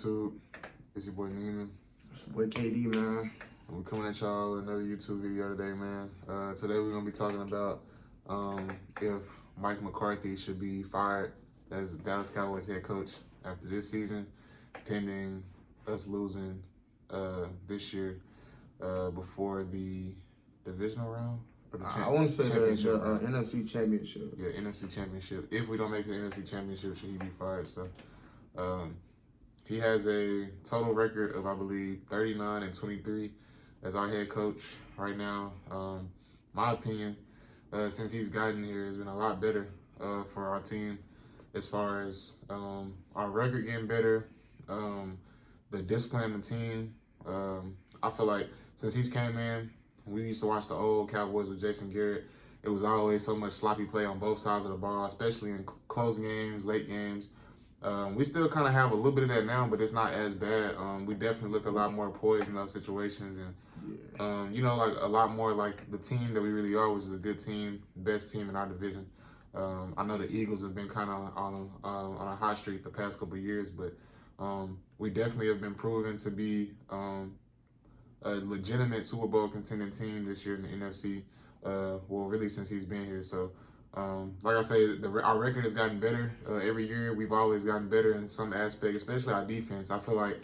YouTube? It's your boy Neiman. It's your boy KD, man. And we're coming at y'all with another YouTube video today, man. Today we're going to be talking about if Mike McCarthy should be fired as Dallas Cowboys head coach after this season, pending us losing this year before the divisional round. I want to say the NFC Championship. Yeah, NFC Championship. If we don't make the NFC Championship, should he be fired? So, he has a total record of, I believe, 39-23 as our head coach right now. My opinion, since he's gotten here, has been a lot better for our team as far as our record getting better, the discipline in the team. I feel like since he's came in, we used to watch the old Cowboys with Jason Garrett. It was always so much sloppy play on both sides of the ball, especially in close games, late games. We still kind of have a little bit of that now, but it's not as bad. We definitely look a lot more poised in those situations, and you know, like a lot more like the team that we really are, which is a good team, best team in our division. I know the Eagles have been kind of on a hot streak the past couple of years, but we definitely have been proven to be a legitimate Super Bowl contending team this year in the NFC. Well, really since he's been here. So, like I say, our record has gotten better every year. We've always gotten better in some aspect, especially our defense. I feel like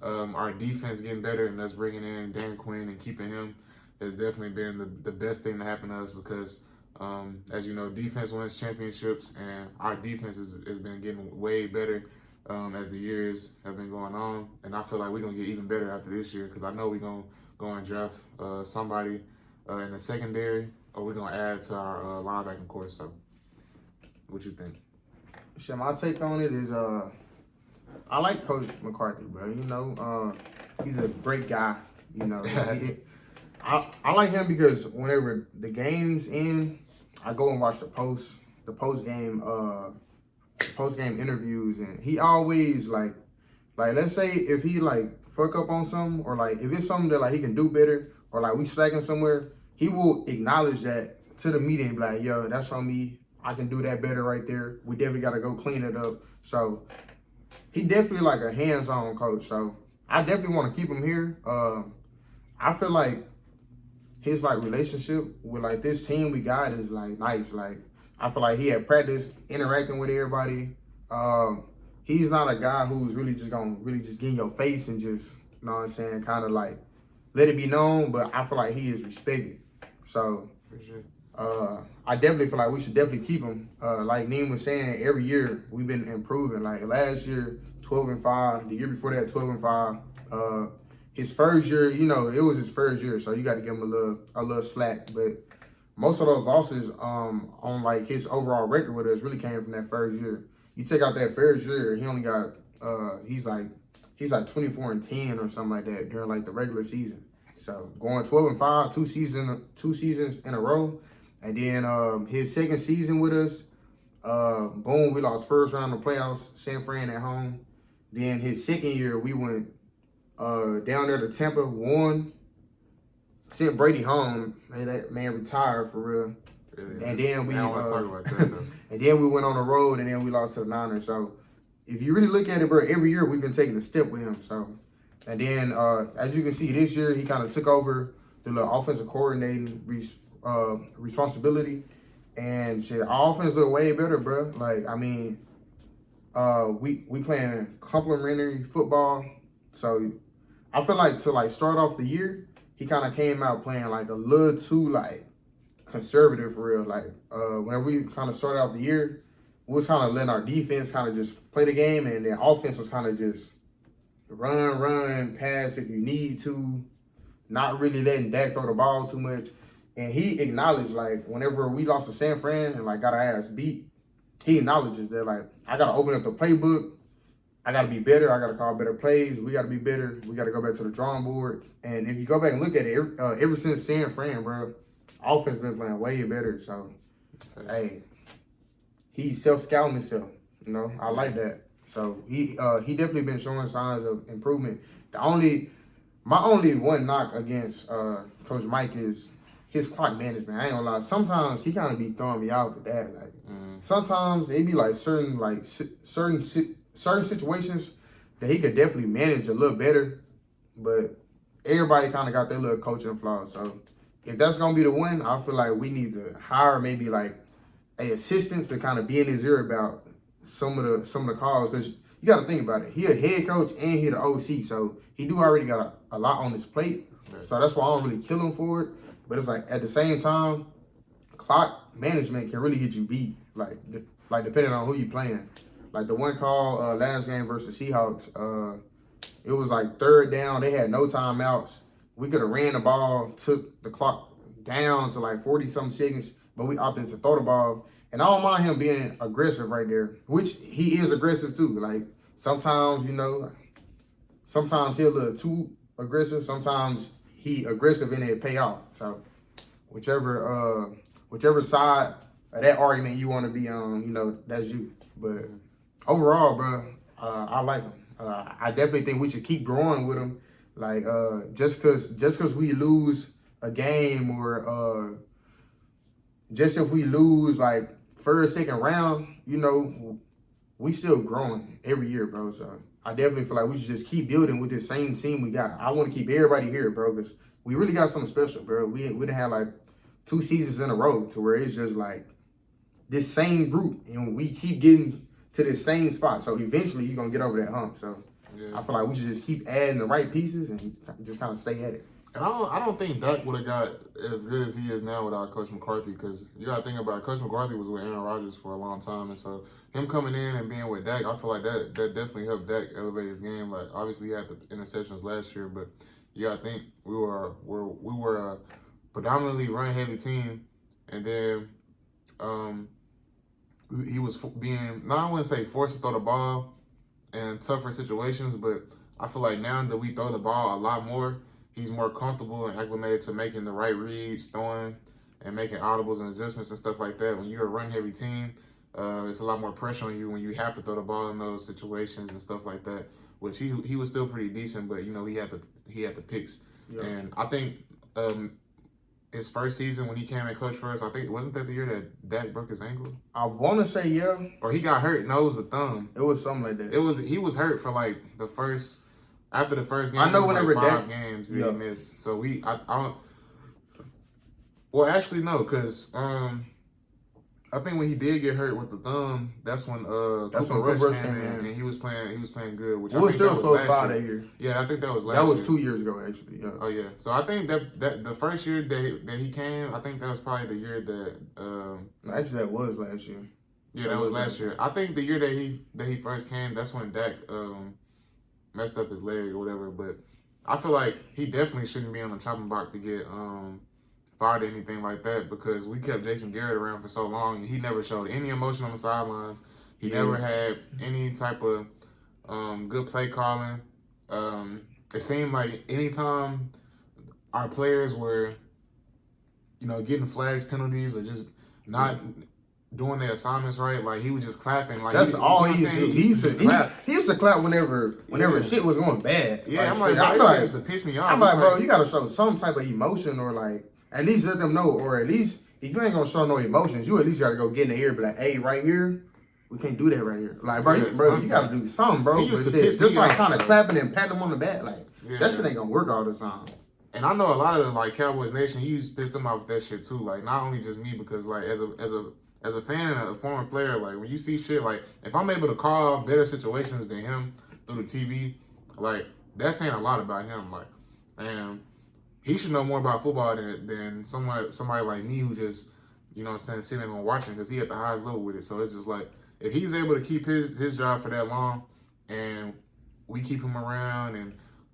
our defense getting better and us bringing in Dan Quinn and keeping him has definitely been the best thing to happen to us because, as you know, defense wins championships, and our defense has been getting way better as the years have been going on. And I feel like we're going to get even better after this year because I know we're going to go and draft somebody in the secondary, or we're going to add to our linebacking core. So, what you think? Shit, my take on it is, I like Coach McCarthy, bro. You know, he's a great guy. You know, I like him because whenever the game's in, I go and watch the post game interviews, and he always like let's say if he like fuck up on something, or like if it's something that like he can do better, or like we slacking somewhere, he will acknowledge that to the media and be like, yo, that's on me. I can do that better right there. We definitely got to go clean it up. So he definitely like a hands-on coach. So I definitely want to keep him here. I feel like his like relationship with like this team we got is like nice. Like I feel like he had practice interacting with everybody. He's not a guy who's really just get in your face and just, you know what I'm saying, kind of like let it be known, but I feel like he is respected. So For sure. I definitely feel like we should definitely keep him. Like Neem was saying, every year we've been improving. Like last year, 12-5. The year before that, 12-5. His first year, you know, it was his first year, so you got to give him a little slack. But most of those losses on like his overall record with us really came from that first year. You take out that first year, he only got he's like 24-10 or something like that during like the regular season. So going 12-5, two seasons in a row, and then his second season with us, boom, we lost first round of playoffs, San Fran at home. Then his second year, we went down there to Tampa, won, sent Brady home, and that man retired for real. Really? And then we I don't want to talk about that though. and then we went on the road, and then we lost to the Niners. So if you really look at it, bro, every year we've been taking a step with him. So, and then as you can see, this year he kind of took over the little offensive coordinating responsibility, and shit, our offense look way better, bro. Like I mean, we playing complementary football. So I feel like to like start off the year, he kind of came out playing like a little too like conservative for real. Like whenever we kind of started off the year, we was kind of letting our defense kind of just play the game, and then offense was kind of just run, pass if you need to, not really letting Dak throw the ball too much. And he acknowledged, like, whenever we lost to San Fran and like got our ass beat, he acknowledges that like I gotta open up the playbook. I gotta be better. I gotta call better plays. We gotta be better. We gotta go back to the drawing board. And if you go back and look at it, ever since San Fran, bro, offense been playing way better. So, hey, he's self-scouting himself. You know, I like that. So he definitely been showing signs of improvement. My only one knock against Coach Mike is his clock management. I ain't gonna lie. Sometimes he kind of be throwing me out with that. Like sometimes it be like certain situations that he could definitely manage a little better. But everybody kind of got their little coaching flaws. So if that's gonna be the one, I feel like we need to hire maybe like a assistant to kind of be in his ear about some of the calls, because you got to think about it. He a head coach and he the OC, so he do already got a lot on his plate. So that's why I don't really kill him for it. But it's like at the same time, clock management can really get you beat. Like depending on who you playing. Like the one call last game versus Seahawks, it was like third down. They had no timeouts. We could have ran the ball, took the clock down to like 40-something seconds, but we opted to throw the ball. And I don't mind him being aggressive right there, which he is aggressive too. Like sometimes, sometimes he's a little too aggressive. Sometimes he aggressive and it pay off. So whichever side of that argument you want to be on, that's you. But overall, bro, I like him. I definitely think we should keep growing with him. Like just cause we lose a game or just if we lose like first, second round, we still growing every year, bro. So I definitely feel like we should just keep building with this same team we got. I want to keep everybody here, bro, because we really got something special, bro. We done had like 2 seasons in a row to where it's just like this same group, and we keep getting to this same spot. So eventually you're going to get over that hump. So yeah. I feel like we should just keep adding the right pieces and just kind of stay at it. And I don't think Dak would have got as good as he is now without Coach McCarthy, because you got to think about it, Coach McCarthy was with Aaron Rodgers for a long time, and so him coming in and being with Dak, I feel like that definitely helped Dak elevate his game. Like obviously he had the interceptions last year, but you got to think we were a predominantly run heavy team, and then he was being, I wouldn't say forced to throw the ball in tougher situations, but I feel like now that we throw the ball a lot more, he's more comfortable and acclimated to making the right reads, throwing, and making audibles and adjustments and stuff like that. When you're a run-heavy team, it's a lot more pressure on you when you have to throw the ball in those situations and stuff like that. Which he was still pretty decent, but he had the picks. Yeah. And I think his first season when he came and coached for us, I think wasn't that the year that Dak broke his ankle? I want to say yeah. Or he got hurt. No, it was a thumb. It was something like that. He was hurt for like after the first game. I know whenever like 5 games he missed. So I don't. Well, actually no, because I think when he did get hurt with the thumb, that's when Cooper Rush came in and he was playing good. Which I think still that was last that year. Yeah, I think that was last year. That was 2 years ago actually. Yeah. Oh yeah. So I think that the first year that he came, I think that was probably the year that. Actually, that was last year. Yeah, that was last year. I think the year that he first came, that's when Dak messed up his leg or whatever. But I feel like he definitely shouldn't be on the chopping block to get fired or anything like that, because we kept Jason Garrett around for so long and he never showed any emotion on the sidelines. He never had any type of good play calling. It seemed like anytime our players were, getting flags, penalties, or just not doing their assignments right, like he was just clapping. Like that's all he used to do. He used to clap whenever shit was going bad. Yeah, that used to piss me off. I'm like, bro, you gotta show some type of emotion, or like at least let them know, or at least if you ain't gonna show no emotions, you at least gotta go get in the ear and be like, hey, right here, we can't do that right here. Like, bro, you gotta do something, bro. Just like kind of clapping and patting them on the back, like that shit ain't gonna work all the time. And I know a lot of the Cowboys Nation, he used to piss them off with that shit too. Like not only just me, because like as a fan and a former player, like when you see shit, like if I'm able to call better situations than him through the TV, like that's saying a lot about him. Like, and he should know more about football than somebody like me who just, sitting and watching, because he at the highest level with it. So it's just like, if he's able to keep his job for that long, and we keep him around, and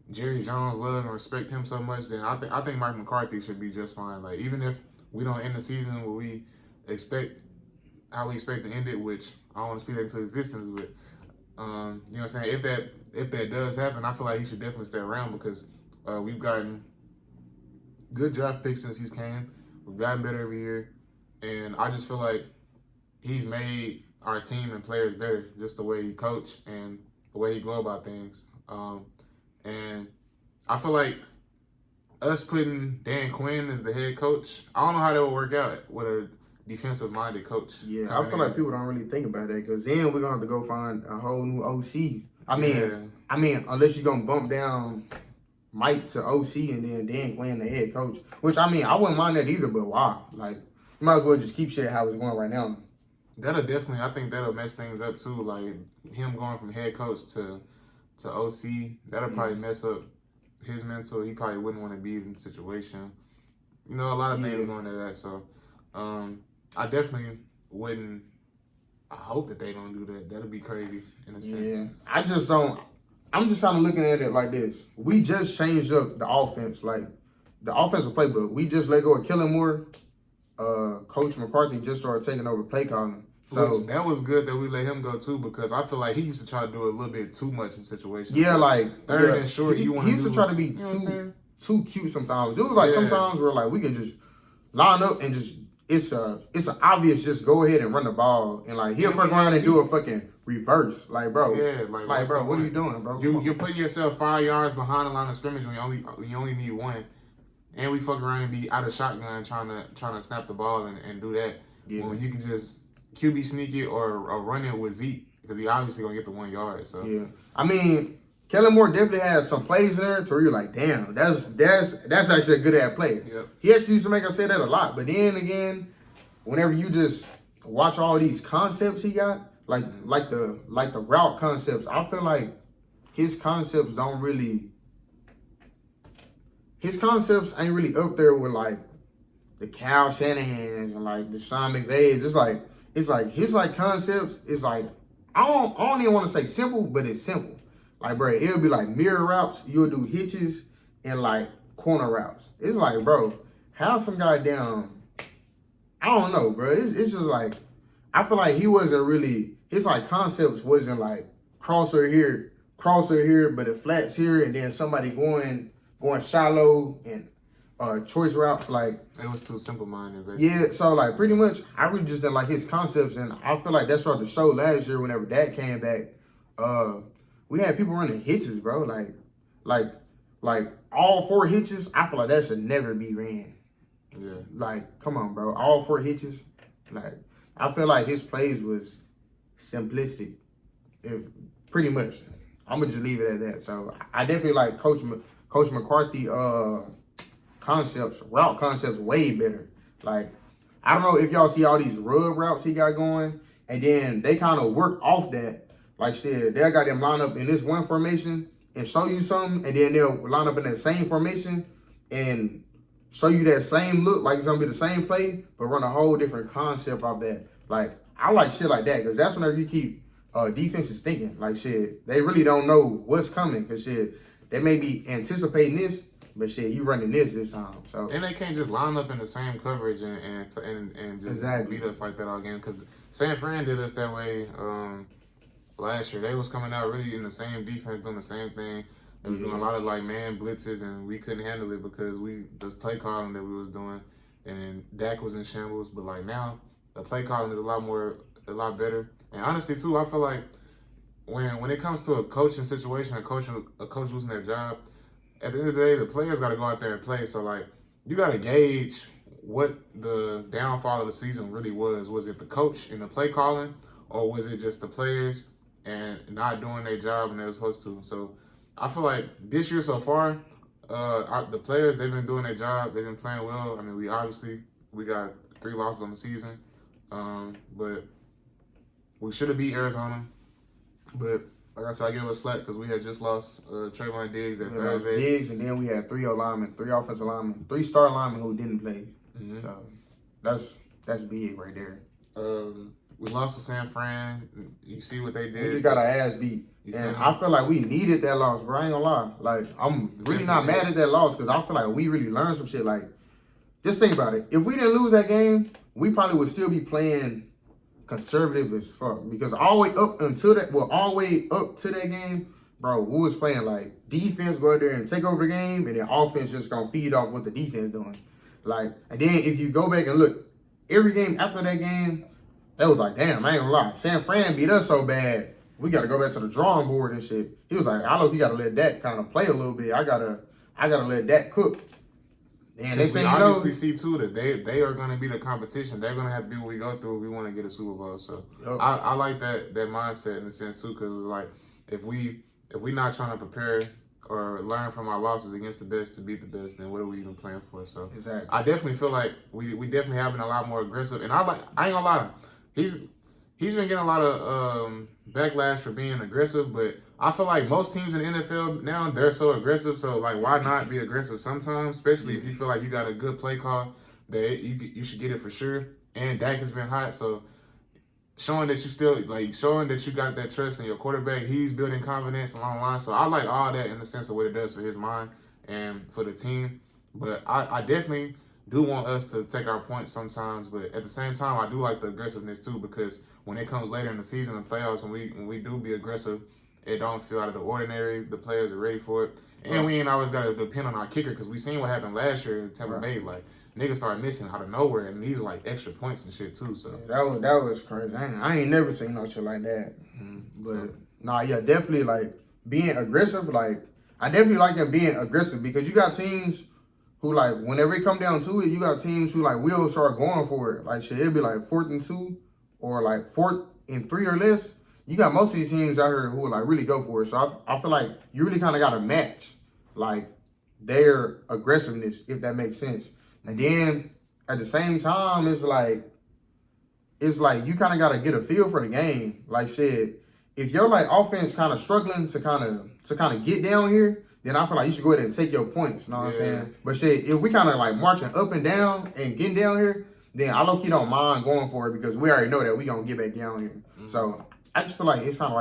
Jerry Jones love and respect him so much, then I think Mike McCarthy should be just fine. Like even if we don't end the season where we expect how we expect to end it, which I don't want to speak that into existence, but you know what I'm saying, if that does happen, I feel like he should definitely stay around, because we've gotten good draft picks since he's came. We've gotten better every year, and I just feel like he's made our team and players better, just the way he coach and the way he go about things. And I feel like us putting Dan Quinn as the head coach, I don't know how that would work out with a defensive-minded coach. Yeah, I feel like people don't really think about that, because then we're going to have to go find a whole new OC I mean, unless you're gonna bump down Mike to OC and then Dan Quinn the head coach, which I mean I wouldn't mind that either. But why? Like, you might as well just keep shit how it's going right now. That'll definitely, I think that'll mess things up too. Like him going from head coach to OC, that'll probably mess up his mental. He probably wouldn't want to be in the situation. You know, a lot of things going into that. So, I definitely wouldn't. I hope that they don't do that. That'll be crazy in a sense. Yeah, I just don't. I'm just kind of looking at it like this. We just changed up the offense, like the offensive playbook. We just let go of Killenmore. Coach McCarthy just started taking over play calling. So that was good that we let him go too, because I feel like he used to try to do a little bit too much in situations. Yeah, like third and short. He used to try to be too cute sometimes. It was like sometimes where like we could just line up and just it's an obvious just go ahead and run the ball and like he'll fuck around and do a fucking reverse. Like bro, like bro, what are you doing, bro? You're putting yourself 5 yards behind the line of scrimmage when you only need one. And we fuck around and be out of shotgun trying to snap the ball and do that. Yeah. When you can just QB sneak it or run it with Zeke, because he obviously gonna get the 1 yard. So yeah, I mean, Kellen Moore definitely has some plays in there to where you're like, damn, that's actually a good at play. Yep. He actually used to make us say that a lot, but then again, whenever you just watch all these concepts he got, like the route concepts, I feel like his concepts ain't really up there with like the Cal Shanahans and like the Sean McVays. It's like his like concepts is like I don't even want to say simple, but it's simple. Like bro, it'll be like mirror routes. You'll do hitches and like corner routes. It's like bro, how some guy down. I don't know, bro. It's just like I feel like he wasn't really his like concepts wasn't like crosser here, but it flats here, and then somebody going shallow and choice routes. Like it was too simple minded. Yeah, so like pretty much I really just didn't like his concepts, and I feel like that started to show last year whenever Dak came back. We had people running hitches, bro. Like all 4 hitches. I feel like that should never be ran. Yeah. Like, come on, bro. All 4 hitches. Like, I feel like his plays was simplistic. Pretty much. I'm gonna just leave it at that. So I definitely like Coach McCarthy route concepts way better. Like, I don't know if y'all see all these rub routes he got going, and then they kind of work off that. Like shit, they got them line up in this one formation and show you something, and then they'll line up in that same formation and show you that same look, like it's gonna be the same play, but run a whole different concept off that. Like, I like shit like that, because that's whenever you keep defenses thinking. Like shit, they really don't know what's coming, because shit, they may be anticipating this, but shit, you running this time. So and they can't just line up in the same coverage and just beat us like that all game. Because San Fran did us that way last year. They was coming out really in the same defense, doing the same thing. They was doing a lot of like man blitzes, and we couldn't handle it because the play calling that we was doing, and Dak was in shambles. But like now, the play calling is a lot better. And honestly too, I feel like when it comes to a coaching situation, a coach losing their job, at the end of the day, the players got to go out there and play. So like, you got to gauge what the downfall of the season really was. Was it the coach and the play calling, or was it just the players and not doing their job when they were supposed to? So I feel like this year so far, the players, they've been doing their job. They've been playing well. I mean, we got 3 losses on the season, but we should have beat Arizona. But like I said, I give us slack because we had just lost Trayvon Diggs at Thursday. Diggs, and then we had 3 linemen, 3 offensive linemen, 3 star linemen who didn't play. Mm-hmm. So that's big right there. We lost to San Fran. You see what they did. We just got our ass beat. And I feel like we needed that loss, bro. I ain't gonna lie. Like, I'm really not mad at that loss, because I feel like we really learned some shit. Like, just think about it. If we didn't lose that game, we probably would still be playing conservative as fuck. Because all the way up to that game, bro, we was playing like defense, go out there and take over the game, and then offense just gonna feed off what the defense doing. Like, and then if you go back and look, every game after that game, that was like, damn, I ain't gonna lie. San Fran beat us so bad, we got to go back to the drawing board and shit. He was like, I know you got to let Dak kind of play a little bit. I gotta let Dak cook. And they say, obviously see too that they are going to be the competition. They're going to have to be what we go through if we want to get a Super Bowl. So I like that mindset in a sense too, because it's like if we not trying to prepare or learn from our losses against the best to beat the best, then what are we even playing for? So Exactly. I definitely feel like we definitely have been a lot more aggressive. And I ain't gonna lie, he's been getting a lot of backlash for being aggressive, but I feel like most teams in the NFL now, they're so aggressive. So like, why not be aggressive sometimes? Especially if you feel like you got a good play call, that you should get it for sure. And Dak has been hot, so showing that you still showing that you got that trust in your quarterback. He's building confidence along the line. So I like all that in the sense of what it does for his mind and for the team. But I definitely do want us to take our points sometimes. But at the same time, I do like the aggressiveness too, because when it comes later in the season, the playoffs, when we do be aggressive, it don't feel out of the ordinary. The players are ready for it. And we ain't always got to depend on our kicker, because we seen what happened last year in Tampa Bay. Like, niggas started missing out of nowhere, and these are like extra points and shit too. So that was crazy. I ain't never seen no shit like that. But definitely like being aggressive. Like I definitely like them being aggressive, because you got teams who like whenever it come down to it, you got teams who like will start going for it. Like shit, it'll be like 4th and 2 or like 4th and 3 or less. You got most of these teams out here who will like really go for it. So I feel like you really kind of got to match like their aggressiveness, if that makes sense. And then at the same time, it's like you kind of got to get a feel for the game. Like shit, if your like offense kind of struggling to kind of get down here, then I feel like you should go ahead and take your points. You know what I'm saying? But shit, if we kind of like marching up and down and getting down here, then I low-key don't mind going for it, because we already know that we gonna get back down here. So I just feel like it's kind of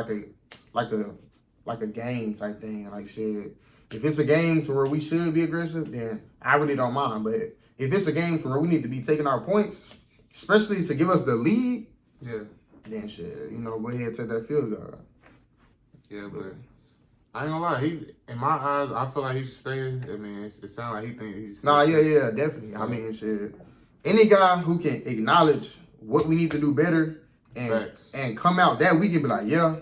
like a game type thing. Like shit, if it's a game to where we should be aggressive, then I really don't mind. But if it's a game to where we need to be taking our points, especially to give us the lead, then shit, go ahead and take that field goal. Yeah, but I ain't gonna lie, he's in my eyes. I feel like he should stay. I mean, it sounds like he think he's. Nah, yeah, definitely. So, I mean, shit. Any guy who can acknowledge what we need to do better and come out that we can be like, yeah,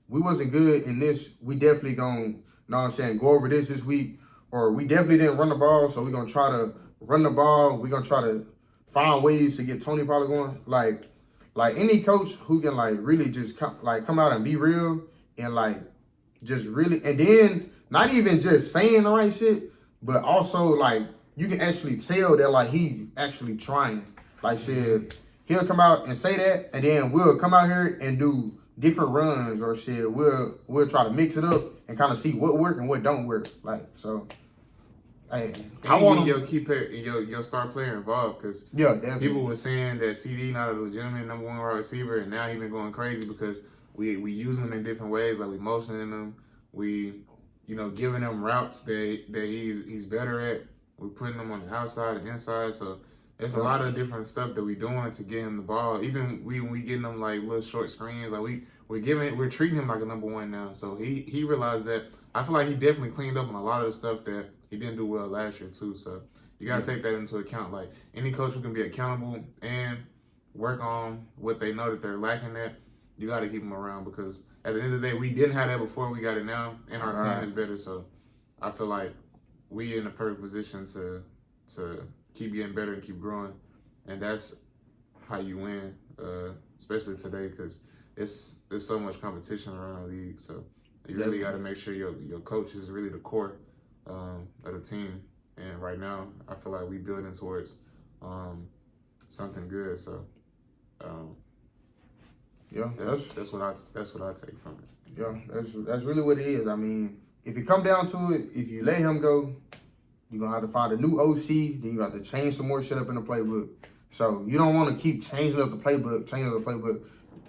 we wasn't good in this. We definitely gonna, go over this week, or we definitely didn't run the ball, so we're gonna try to run the ball. We're gonna try to find ways to get Tony Pollard going. Like any coach who can like really just come out and be real and like just really, and then not even just saying the right shit, but also like you can actually tell that like he actually trying. Like shit, he'll come out and say that, and then we'll come out here and do different runs or shit. We'll try to mix it up and kind of see what work and what don't work. Like so. Hey, I want your key player, your star player involved, because definitely. People were saying that CD not a legitimate number 1 wide receiver, and now he been going crazy because we use him in different ways, like we motioning him, we giving him routes that he's better at. We're putting him on the outside and inside, so there's a lot of different stuff that we doing to get him the ball. Even we getting him like little short screens, like we're treating him like a number 1 now. So he realized that. I feel like he definitely cleaned up on a lot of the stuff that he didn't do well last year too. So you gotta take that into account. Like any coach who can be accountable and work on what they know that they're lacking at, you gotta keep them around, because at the end of the day, we didn't have that before, we got it now, and our team is better. So I feel like we in the perfect position to keep getting better and keep growing, and that's how you win, especially today, because there's so much competition around the league. So you really got to make sure your coach is really the core of the team. And right now, I feel like we building towards something good. So that's what I take from it. Yeah, that's really what it is. I mean, if it come down to it, if you let him go, you're gonna have to find a new OC. Then you got to change some more shit up in the playbook. So you don't want to keep changing up the playbook.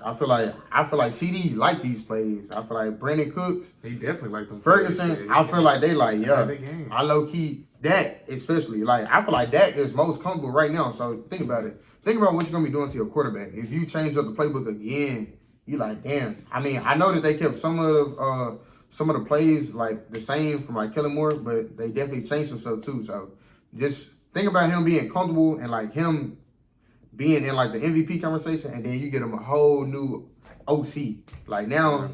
I feel like CD like these plays. I feel like Brandon Cooks, he definitely like them. Ferguson, I feel like they like, I low key Dak especially. Like I feel like Dak is most comfortable right now. So think about it. Think about what you're gonna be doing to your quarterback. If you change up the playbook again, you like, damn. I mean, I know that they kept some of the plays like the same from like Kellen Moore, but they definitely changed some stuff too. So just think about him being comfortable and like him being in like the MVP conversation, and then you get him a whole new OC. Like now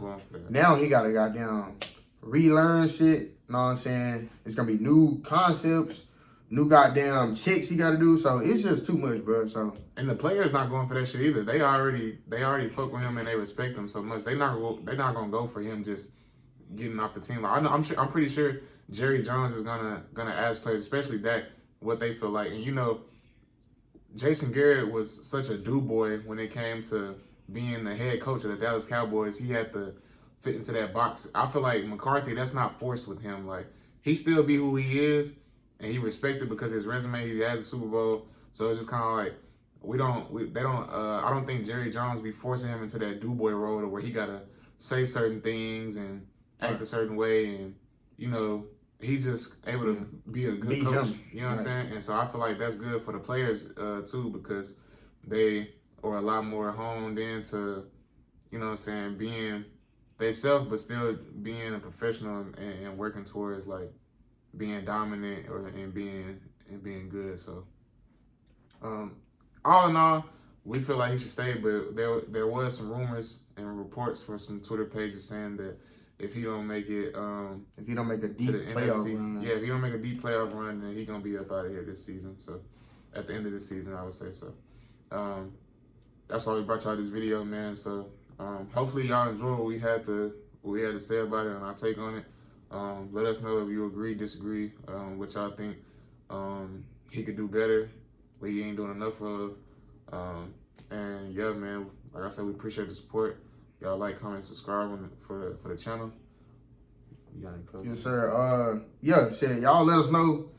he got to goddamn relearn shit. You know what I'm saying? It's gonna be new concepts, new goddamn checks he got to do. So it's just too much, bro. So and the players not going for that shit either. They already fuck with him and they respect him so much. They not gonna go for him just getting off the team. Like I know, I'm pretty sure Jerry Jones is gonna ask players, especially Dak, what they feel like. And you know, Jason Garrett was such a do boy when it came to being the head coach of the Dallas Cowboys. He had to fit into that box. I feel like McCarthy, that's not forced with him. Like he still be who he is, and he respected because his resume, he has a Super Bowl. So it's just kind of like I don't think Jerry Jones be forcing him into that do boy role where he gotta say certain things and act a certain way, and you know, he's just able to be a good coach. You know what I'm saying? And so I feel like that's good for the players too, because they are a lot more honed into, you know what I'm saying, being they self, but still being a professional and working towards like being dominant and being good. So all in all, we feel like he should stay, but there was some rumors and reports from some Twitter pages saying that if he don't make it, if he don't make a deep to the playoff NFC, run, if he don't make a deep playoff run, then he gonna be up out of here this season. So at the end of the season, I would say so. That's why we brought y'all this video, man. So hopefully y'all enjoy what we had to say about it and our take on it. Let us know if you agree, disagree, what y'all think he could do better, what he ain't doing enough of. And yeah, man, like I said, we appreciate the support. Y'all like, comment, subscribe for the channel. You got any questions? Yes, sir. Yeah, shit. Y'all let us know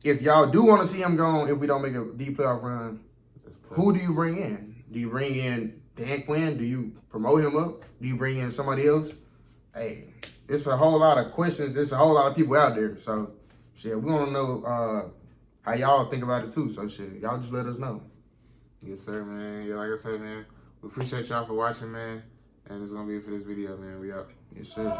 if y'all do want to see him gone. If we don't make a deep playoff run, who do you bring in? Do you bring in Dan Quinn? Do you promote him up? Do you bring in somebody else? Hey, it's a whole lot of questions. There's a whole lot of people out there. So, shit, we want to know how y'all think about it too. So, shit, y'all just let us know. Yes, sir, man. Yeah, like I said, man, we appreciate y'all for watching, man. And it's going to be it for this video, man. We out. Yes, sir.